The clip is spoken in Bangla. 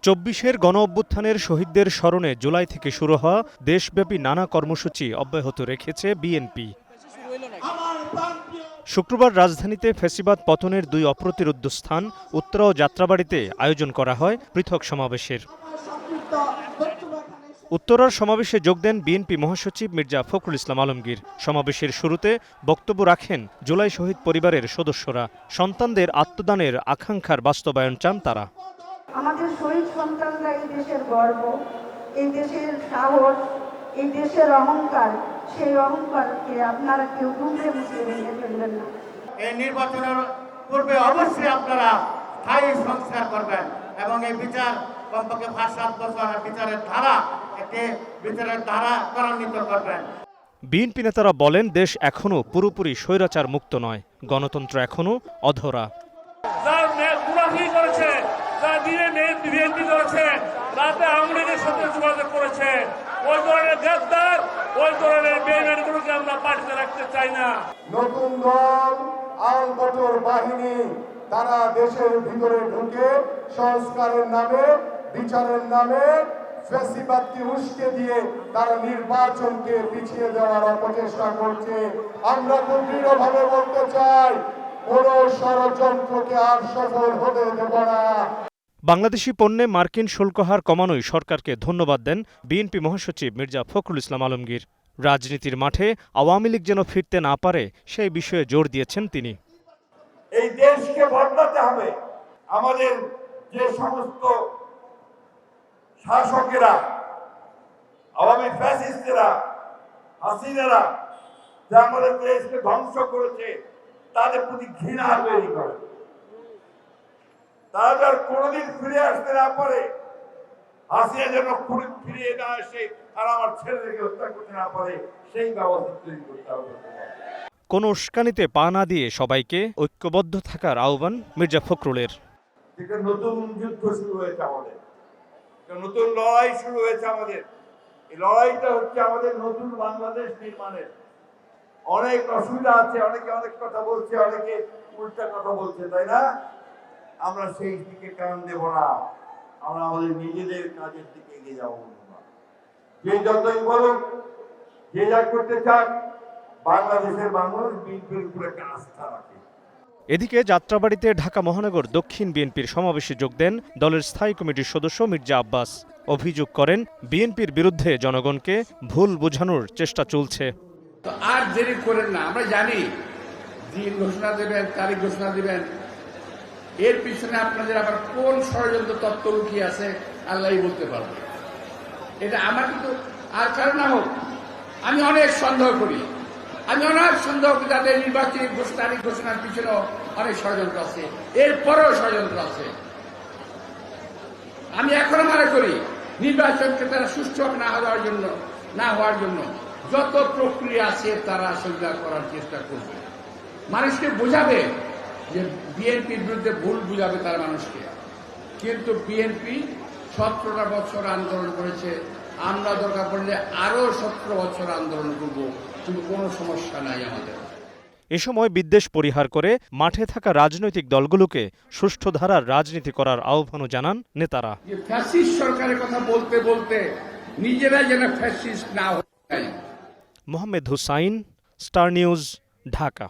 চব্বিশের গণ-অভ্যুত্থানের শহীদদের স্মরণে জুলাই থেকে শুরু হওয়া দেশব্যাপী নানা কর্মসূচি অব্যাহত রেখেছে বিএনপি। শুক্রবার রাজধানীতে ফ্যাসিবাদ পতনের ২ অপ্রতিরোধ্য স্থান উত্তরা ও যাত্রাবাড়ীতে আয়োজন করা হয় পৃথক সমাবেশের। উত্তরার সমাবেশে যোগ দেন বিএনপি মহাসচিব মির্জা ফখরুল ইসলাম আলমগীর। সমাবেশের শুরুতে বক্তব্য রাখেন জুলাই শহীদ পরিবারের সদস্যরা। সন্তানদের আত্মদানের আকাঙ্ক্ষার বাস্তবায়ন চান তারা। আমাদের শহীদ সন্তানরা এই দেশের গর্ব, এই দেশের সাহস, এই দেশের অহংকার। সেই অহংকারকে আপনারা কেউ দুমড়ে মুচড়ে ভেঙে ফেলবেন না। এই নির্বাচনের পূর্বে অবশ্যই আপনারা স্থায়ী সংস্কার করবেন এবং এই বিচার কমপক্ষে ৫-৭ বছর বিচারের ধারা ত্বরান্বিত করবেন। বিএনপি নেতারা বলেন, দেশ এখনো পুরোপুরি স্বৈরাচার মুক্ত নয়, গণতন্ত্র এখনো অধরা। রাতে আওয়ামী লীগের সাথে যোগাযোগ করেছে, ওই ধরনের গ্রেফতার, ওই ধরনের বেইমানগুলোকে আমরা পার্টিতে রাখতে চাই না। নতুন দল আল-বদর বাহিনী তারা দেশের ভিতরে ঢুকে সংস্কারের নামে, বিচারের নামে ফ্যাসিবাদকে উস্কে দিয়ে তারা নির্বাচনকে পিছিয়ে দেওয়ার অপচেষ্টা করছে। আমরা খুব দৃঢ়ভাবে বলতে চাই, কোন ষড়যন্ত্রকে আর সফল হতে দেব না। বাংলাদেশি পণ্যে মার্কিন শুল্ক হার কমানোয় সরকারকে ধন্যবাদ দেন বিএনপি মহাসচিব মির্জা ফখরুল ইসলাম আলমগীর। রাজনীতির মাঠে আওয়ামী লীগ যেন ফিরতে না পারে সেই বিষয়ে জোর দিয়েছেন তিনি। এই দেশকে বদলাতে হবে। আমাদের যে সমস্ত শাসকেরা, আওয়ামী ফ্যাসিস্টরা, হাসিনারা যা আমাদের দেশকে ধ্বংস করেছে, তাদের প্রতি ঘৃণা তৈরি করে। তারা যার কোনোদিন ফিরে আসতে না পারে, হাসিনা যেন ফিরে না আসে আর আমার ছেলেকে হত্যা করতে না পারে, সেই ব্যবস্থা তৈরি করতে হবে। কোন উস্কানিতে পা না দিয়ে সবাইকে ঐক্যবদ্ধ থাকার আহ্বান মির্জা ফখরুলের। একটা নতুন যুদ্ধ শুরু হয়েছে আমাদের, নতুন লড়াই শুরু হয়েছে আমাদের। এই লড়াইটা হচ্ছে আমাদের নতুন বাংলাদেশ নির্মাণের। অনেক অসুবিধা আছে, অনেকে অনেক কথা বলছে, অনেকে উল্টা কথা বলছে, তাই না? আমরা সেই দিকে কান দেব না, আমরা আমাদের নিজেদের কাজের দিকে এগিয়ে যাবো। যে যতই বলুক, যে যা করতে চান, বাংলাদেশের মানুষ বিএনপির উপরে একটা আস্থা রাখে। এদিকে যাত্রাবাড়ীতে ঢাকা মহানগর দক্ষিণ বিএনপির সমাবেশে যোগ দেন দলের স্থায়ী কমিটির সদস্য মির্জা আব্বাস। অভিযোগ করেন, বিএনপির বিরুদ্ধে জনগণকে ভুল বোঝানোর চেষ্টা চলছে। তো আর দেরি করেন না, আমরা জানি দিন ঘোষণা দেবেন, তারিখ ঘোষণা দিবেন, এর পিছনে আপনাদের আবার কোন ষড়যন্ত্র তত্ত্ব লুকিয়ে আছে আল্লাহই বলতে পারবে। এটা আমার কিন্তু আর কারণ না হোক, আমি অনেক সন্দেহ করি, যাদের নির্বাচনী তারিখ ঘোষণার পিছনেও অনেক ষড়যন্ত্র আছে, এরপরেও ষড়যন্ত্র আছে। আমি এখনো মনে করি নির্বাচনকে তারা সুষ্ঠুভাবে না হওয়ার জন্য যত প্রক্রিয়া আছে তারা সেগুলা করার চেষ্টা করবে। মানুষকে বোঝাবে যে বিএনপির বিরুদ্ধে ভুল বুঝাবে তারা মানুষকে। কিন্তু বিএনপি 17টা বছর আন্দোলন করেছে, আমরা দরকার পড়লে আরো 17 বছর আন্দোলন করব, কিন্তু কোনো সমস্যা নাই আমাদের। এ সময় বিদ্বেষ পরিহার করে মাঠে থাকা রাজনৈতিক দলগুলোকে সুষ্ঠু ধারার রাজনীতি করার আহ্বানও জানান নেতারা। ফ্যাসিস্ট সরকারের কথা বলতে বলতে নিজেরা যেন ফ্যাসিস্ট না হয়। Mohammad Hussain, Star News, Dhaka.